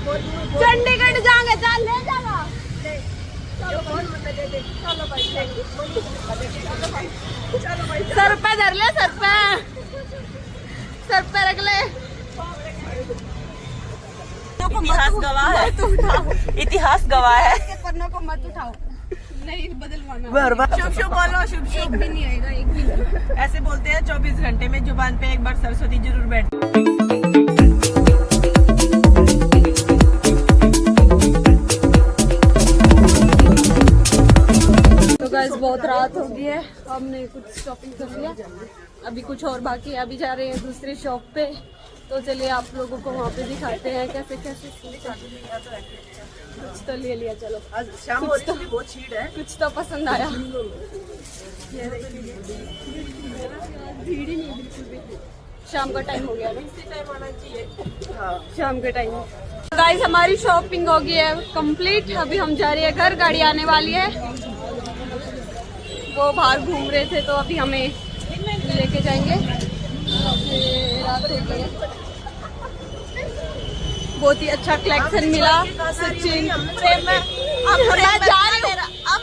चंडीगढ़ जाएंगे, चल ले जाना। चलो भाई, सर पे धर ले, सर पे रख ले। इतिहास गवाह है, इतिहास गवाह है। पन्नों को मत उठाओ, नहीं बदलवाना। शुभ शुभ बोलो, शुभ शुभ। एक भी नहीं आएगा, एक भी नहीं। ऐसे बोलते हैं 24 घंटे में जुबान पे एक बार सरस्वती जरूर बैठ। तो गाइस बहुत रात हो गई है, हमने कुछ शॉपिंग कर लिया, अभी कुछ और बाकी है। अभी जा रहे हैं दूसरी शॉप पे, तो चलिए आप लोगों को वहाँ पे दिखाते हैं कैसे कैसे कुछ तो ले लिया। चलो आज शाम हो रही है, बहुत भीड़ है। कुछ तो पसंद आया। भीड़ ही नहीं बिल्कुल भी। शाम का टाइम हो गया ना, इसी टाइम आना चाहिए। हाँ, शाम के टाइम। गाइस हमारी शॉपिंग हो गई है कंप्लीट, अभी हम जा रहे हैं घर, गाड़ी आने वाली है। वो बाहर घूम रहे थे तो अभी हमें लेके जाएंगे। रात हो गई है, बहुत ही अच्छा कलेक्शन मिला। सचिन अब मैं जा रही हूँ।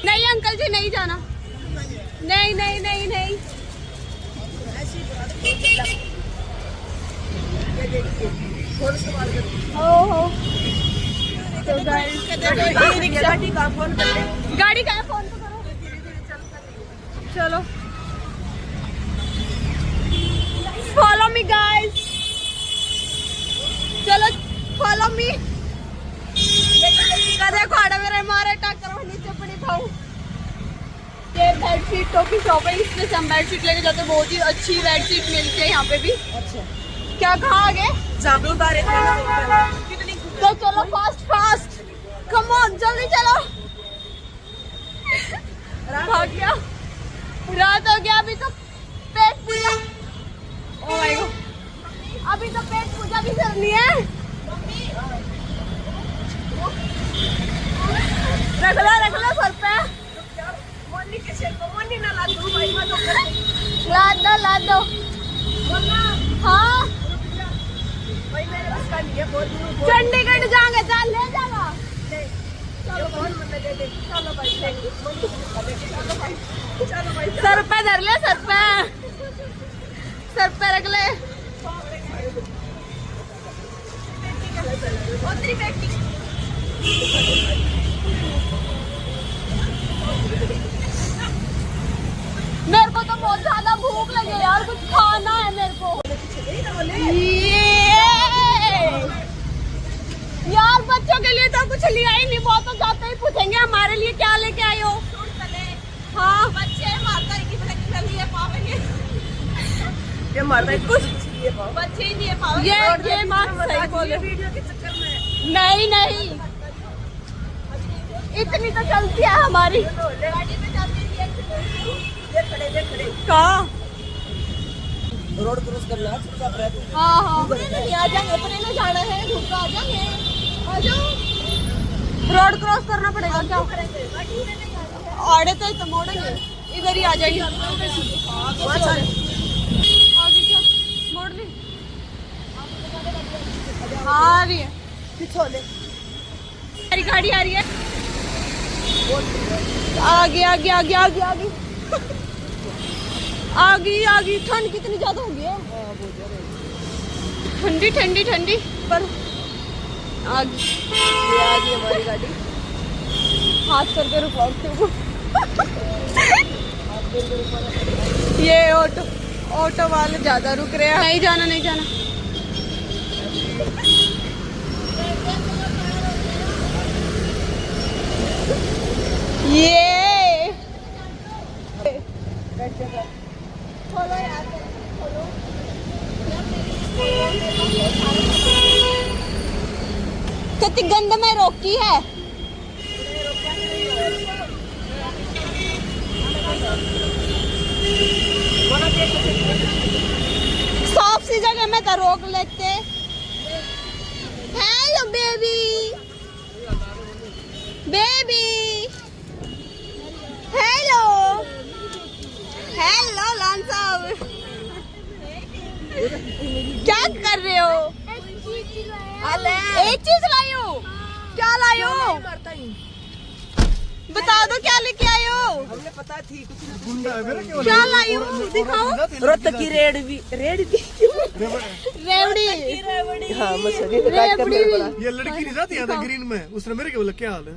नहीं अंकल जी नहीं जाना, नहीं नहीं नहीं नहीं। ओहो तो गाड़ी का फोन तो करो। चलो फॉलो मी गाइस, चलो फॉलो मी। देखो आड़ा मेरे मारे टक्कर नीचे पड़ी खाऊ। ये बेडशीट तो की शॉप है, इसमें से हम बेडशीट लेके जाते हैं। बहुत ही अच्छी बेडशीट मिलती है यहाँ पे भी। अच्छा क्या कहा आगे तो चलो फास्ट फास्ट, कम ऑन जल्दी चलो। भाग गया, रात हो गया, अभी तो पेट पूजा। ओ माय गॉड, अभी तो पेट पूजा भी करनी है। रख लो सर पे, लाद दो। हाँ चंडीगढ़ जाएंगे, चल ले जाना। चलो भाई, सर पे धर ले, सर पे रख ले। मेरे को तो बहुत ज्यादा भूख लगी यार, कुछ खाना है मेरे को। यार बच्चों के लिए तो कुछ लिया ही नहीं, बहुत तो जाते ही पूछेंगे हमारे लिए क्या लेके आए हो। हाँ बच्चे माता की लिए पावेंगे, ये माता कुछ बच्चे ही नहीं पावेंगे। ये बात सही बोले। वीडियो के चक्कर में नहीं नहीं, इतनी तो चलती है हमारी गाड़ी में चलती है। कहाँ रोड क्रॉस करना है। हाँ हाँ आ जाएंगे, अपने में जाना है, घूम कर आ जाएंगे। आ जाओ, रोड क्रॉस करना पड़ेगा क्या? आड़े तो मोड़ेंगे, इधर ही आ जाएंगे। आगे क्या मोड़ ली? आ रही है, मेरी गाड़ी आ रही है। आगे आगे आगे आगे आगे आगे। ठंड कितनी ज्यादा हो गई है, ठंडी ठंडी ठंडी। पर आगे हमारी गाड़ी, हाथ करके रुकाते हो। ये ऑटो वाले ज्यादा रुक रहे हैं। नहीं जाना नहीं जाना। ये खोलो यार, खोलो। कितनी गंद में रोकी है। साफ सी जगह में तो रोक लेते। Hello baby, baby hello hello लान साहब, क्या कर रहे हो? एक चीज लाई हो। क्या लाई हो? बता दो क्या लेके आए हो? हमने पता थी कुछ क्या लाई हो? दिखाओ। रत की रेवड़ी रेवड़ी। हाँ मसली काट के मेरे बोला ये लड़की नहीं जाती था ग्रीन में, उसने मेरे को बोला क्या हाल है,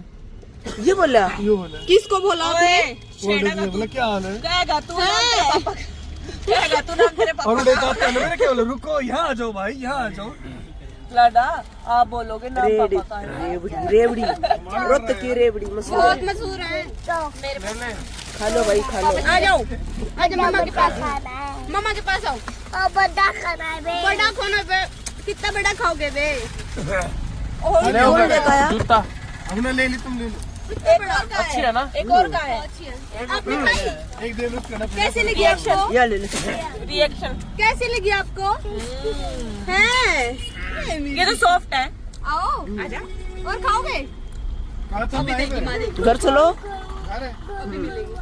ये बोला ये बोला किसको बोला आपने? वो बोला क्या हाल है, कहेगा तू नाम तेरे पापा का। कहेगा तू नाम तेरे पापा और उड़े जाते हैं मेरे क्या बोला रुको यहाँ आ जाओ भाई यहाँ आ जाओ, लाडा आप बोलोगे नाम रेवड़ी पापा का है। रेवड़ी रत की रेवड़ी मसली बहुत मशहूर है। खा लो भाई खा लो। आ जाओ मम्मा के पास। मम्मा के पास आओ। बड़ा खाना है बड़ा खाना है। कितना बड़ा खाओगे बे? जूता हमने ले ली, तुम ले लो, अच्छी है ना? एक और का है आपने खाई? एक दे लो कैसी लगी आपको? या ले लो रिएक्शन। कैसी लगी आपको? हैं? ये तो सॉफ्ट है। आओ आजा। और खाओगे? घर चलो अरे अभी मिलेगी।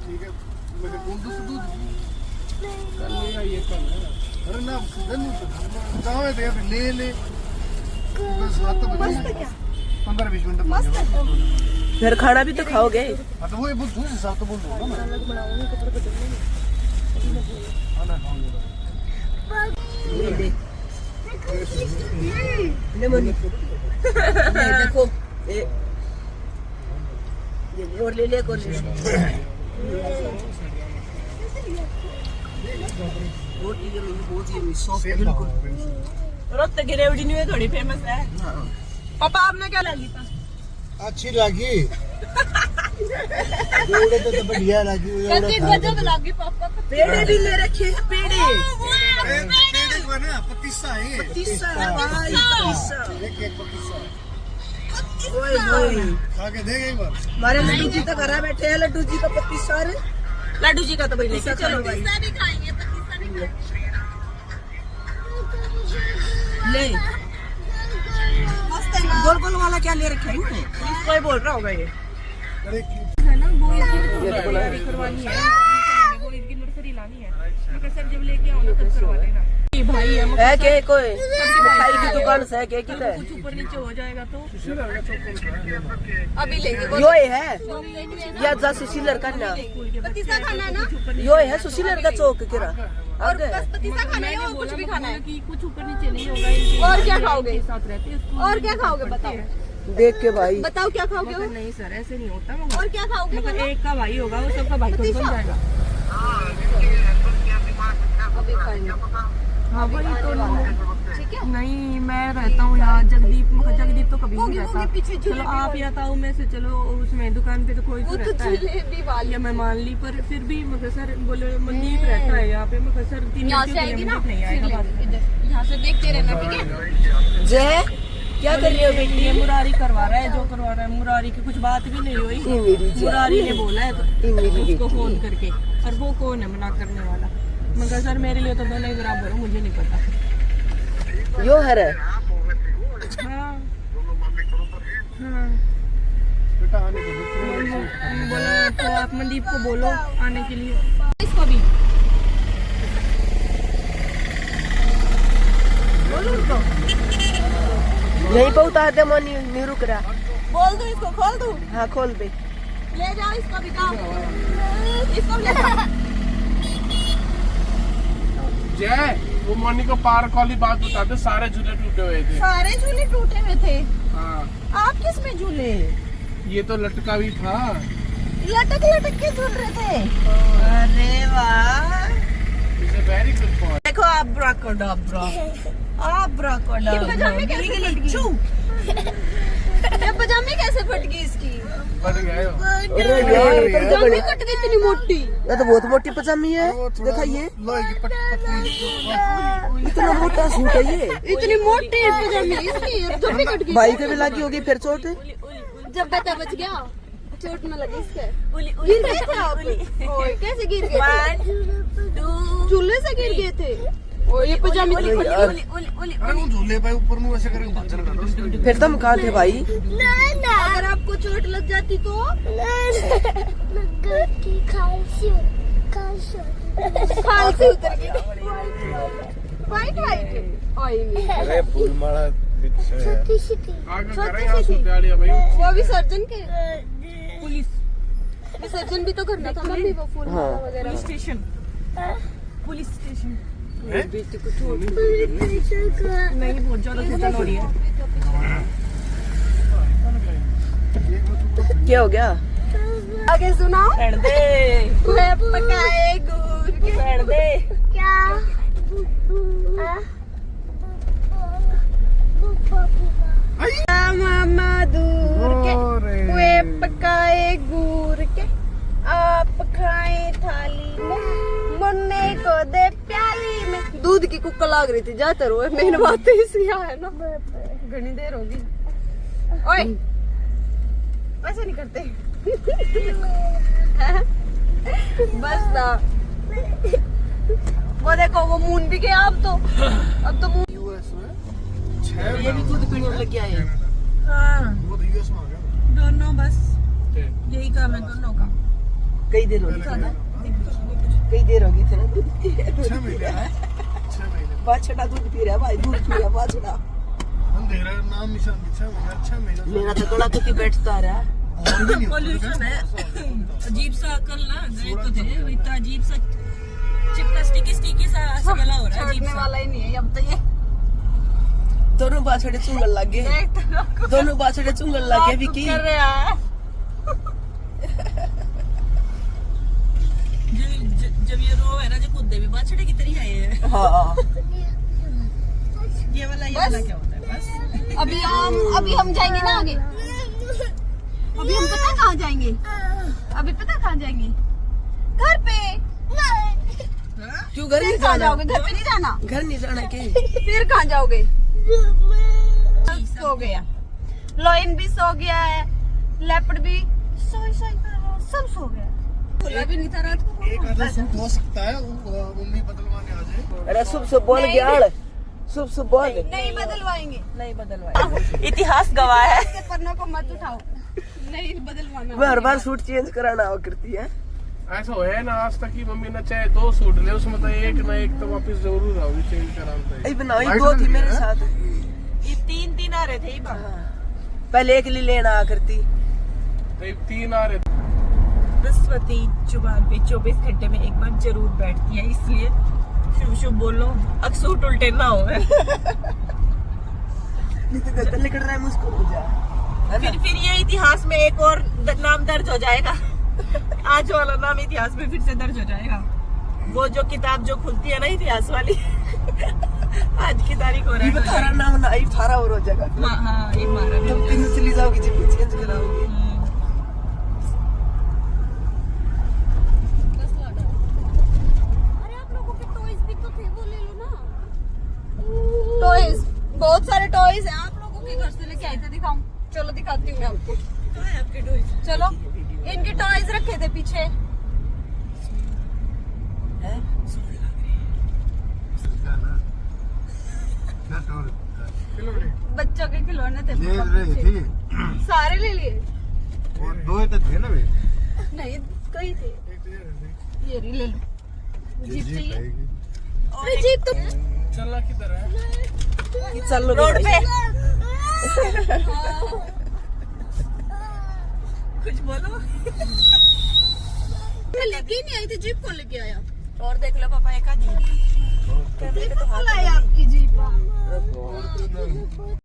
ठीक है, मुझे दूध कल ले आइए कल, अरे ना कहाँ है भैया, ले ले बस 15-20 मिनट मस्त है। फिर खाना भी तो खाओगे। हाँ तो वो दूसरे हिसाब तो बोल रहा हूँ ना ले ले ले मनी ये देखो ये और ले ले और ले बहुत ही सॉफ्ट बिल्कुल। रत की रेवड़ी नहीं है, थोड़ी फेमस है। पापा आपने क्या लगी था? अच्छी लगी जोड़े तो बढ़िया लगी, कति गजब लगी पापा को। पेड़े भी ले रखे हैं पेड़े पेड़े को ना पतीसा है, पतीसा है भाई पतीसा एक पतीसा ओए ओए खा के देख एक बार। हमारे लड्डू जी तो घर बैठे हैं, लड्डू जी का पतीसा है लड्डू जी का तो भाई लेके चलो भाई। पतीसा भी खाएंगे, पतीसा भी खाएंगे। ले मस्त है ना? गोल गोल वाला क्या ले रखा है इन्होंने? इसको ही बोल रहा होगा ये। अरे है ना वो इसकी तैयारी करवानी है, वो इसकी नर्सरी लानी है। मगर सर जब लेके आओ ना तब करवा लेना। भाई है है के कोई मिठाई की दुकान से है के किधर कुछ ऊपर नीचे हो जाएगा तो अभी लेंगे। यो है या जा सुशीलर का ना पतीसा खाना है ना? यो है सुशीलर का चौक किरा और बस पतीसा खाना है और कुछ भी खाना है? कि कुछ ऊपर नीचे नहीं होगा इनके और क्या खाओगे? साथ रहते हैं स्कूल और क्या खाओगे बताओ? देख के भाई बताओ क्या खाओगे? मगर नहीं सर ऐसे नहीं होता। मगर और क्या खाओगे? मगर एक का भाई होगा वो सबका भाई कौन बन जाएगा? अभी खाएंगे। हाँ वही तो ठीक है। नहीं मैं रहता हूँ यहाँ जगदीप तो कभी नहीं रहता। पीछे चलो आप या ताऊ में से चलो उसमें दुकान पे तो कोई तो वो तो रहता है जलेबी वाली या मैं मान ली, पर फिर भी मगर सर बोले मनदीप रहता है यहाँ पे। मगर सर 3 यहाँ से आएगी ना? नहीं आएगा बाद में। यहाँ से देखते रहना ठीक है। जय क्या कर रही हो बेटी? ये मुरारी करवा रहा है जो करवा रहा है। मुरारी की कुछ बात भी नहीं हुई। ये मेरी जय मुरारी ने बोला है मेरी उसको बेटी फोन करके, और वो कौन है मना करने वाला? मगर सर मेरे लिए तो दोनों ही बराबर हो, मुझे नहीं पता। यो है रे हाँ हाँ बेटा आने को बोलो तो आप मनदीप को बोलो आने के लिए। इसको भी बोलो उनको। यहीं पे उतार दे मनी नहीं रुक रहा। बोल दो इसको, खोल दो। हाँ खोल दे ले जाओ इसको भी जाओ। इसको ले जाओ। जय वो मनी को पार्क वाली बात बता दे, सारे झूले टूटे हुए थे। सारे झूले टूटे हुए थे। हाँ आप किस में झूले? ये तो लटका भी था। लटक लटक के झूल रहे थे। अरे वाह इसे वेरी गुड पॉइंट। देखो अब्राकडाब्रा ये पजामे कैसे फट गई? ये पजामे कैसे फट गई इसकी? बढ़ गए हो। अरे यार पजामे कट गई इतनी मोटी। ये तो बहुत मोटी पजामी है देखा ये लोहे की पतली इतना मोटा सूट है ये इतनी मोटी पजामे इसकी जब भी कट गई। भाई को भी लगी होगी फिर चोट जब बता बच गया, चोट न लगी इसके। गिर गए थे आप? ओए कैसे गिर गए थे? झूले से गिर गए थे। ओ ये पजामे अरे वो झूले पे ऊपर मुंह ऐसे करके भाजन कर दो। फिर तुम कहाँ थे भाई? अगर आपको चोट लग जाती तो? खांसी उतर गई। White white. अरे फूल माला आगे करें यहाँ सुत्याली भाई वो विसर्जन के पुलिस विसर्जन भी तो करना था मम्मी वो फूल माला वगैरह स्टेशन पुलिस स्टेशन हैं? नहीं बहुत ज्यादा घुटन हो रही है क्या हो गया? आगे सुनाओ रहने दे वे पकाए गुड़ के रहने दे क्या मामा दूर के वे पकाए गुड़ के आप खाए थाली में मुन्ने को दे प्याली में दूध की कुक्का लाग रही थी जाते रहो मेन बात तो इसलिए है ना घनी देर होगी ओए ऐसे नहीं करते बस ना वो देखो वो मून भी गया अब तो मून यूएस में ये भी दूध पीने लग गया है। हाँ वो तो यूएस में आ गया दोनों बस यही काम है दोनों का कई देर होगी थी ना, कई देर होगी थी ना दूध 6 महीने 6 महीने बाछड़ा दूध पी रहा है भाई, दूध पी रहा है बाछड़ा। हम देख रहे हैं नाम निशान 6 महीने मेरा तो गला तो बैठता आ रहा है। पॉल्यूशन है अजीब सा कल ना गए तो थे इतना अजीब सा चिपका स्टिकी सा गला हो रहा है अजीब छोड़ने सा वाला ही नहीं है अब तो ये दोनों बाछड़े चुंगल लग गए, दोनों बाछड़े चुंगल लग गए विकी। कर रहा है जब ये रो है ना जो कूदे भी बाछड़े की तरह आए हैं हाँ ये वाला क्या होता है बस अभी हम जाएंगे ना आगे अभी हम पता कहाँ जाएंगे कहाँ जाएंगे घर पे क्यों घर नहीं फिर कहाँ जाना? जाओगे घर पे नहीं जाना घर नहीं जाना के फिर कहाँ जाओगे सो गया लॉयन भी सो गया है लेपर्ड भी सोई कर रहा सब सो गया खुला भी नहीं था रात को एक आधा सूट हो सकता है मम्मी बदलवाने आ जाए अरे शुभ बोल गया शुभ बोल नहीं बदलवाएंगे नहीं बदलवाए इतिहास गवाह है इसके पन्नों को मत उठाओ नहीं बदलवाना मैं हर बार सूट चेंज कराना हुआ करती है। ऐसा है ना आज तक की मम्मी ने चाहे 2 सूट ले उसमें तो एक ना एक तो वापस जरूर आओगी चेंज कराना अरे बनाई 2 थी मेरे साथ, ये तीन आ रहे थे पहले एक ले लेना आ करती। तो 3 आ रहे सरस्वती जुबान पे 24 घंटे में एक बार जरूर बैठती है इसलिए शुभ शुभ बोलो अक्सूट उल्टे ना हो नहीं तो गलत निकल रहा है मुझको हो जा है ना? फिर ये इतिहास में एक और नाम दर्ज हो जाएगा आज वाला नाम इतिहास में फिर से दर्ज हो जाएगा वो जो किताब जो खुलती है ना इतिहास वाली आज की तारीख हो रहा ये है थारा नाम ना ये थारा और हो जाएगा। हाँ एक मारा तुम तीन चली जाओगी जब चेंज कराओगी। अरे आप लोगों के टॉयज भी तो थे वो ले लो ना टॉयज बहुत सारे टॉयज हैं आप लोगों के घर से लेके आए थे दिखाऊं चलो दिखाती हूँ मैं आपको आपके टॉयज चलो इनके टॉयज रखे थे पीछे बच्चों के खिलौने थे ले रही थी सारे ले लिए और 2 तो थे ना वे नहीं कई थे ये रही ले लो जीप चाहिए आएगी अरे जीप तो चलना किधर है चलो रोड पे कुछ बोलो मैं लेके ही नहीं आई थी जीप कौन लेके आया और देख लो पापा एक आदमी जीप कौन लाया आपकी जीप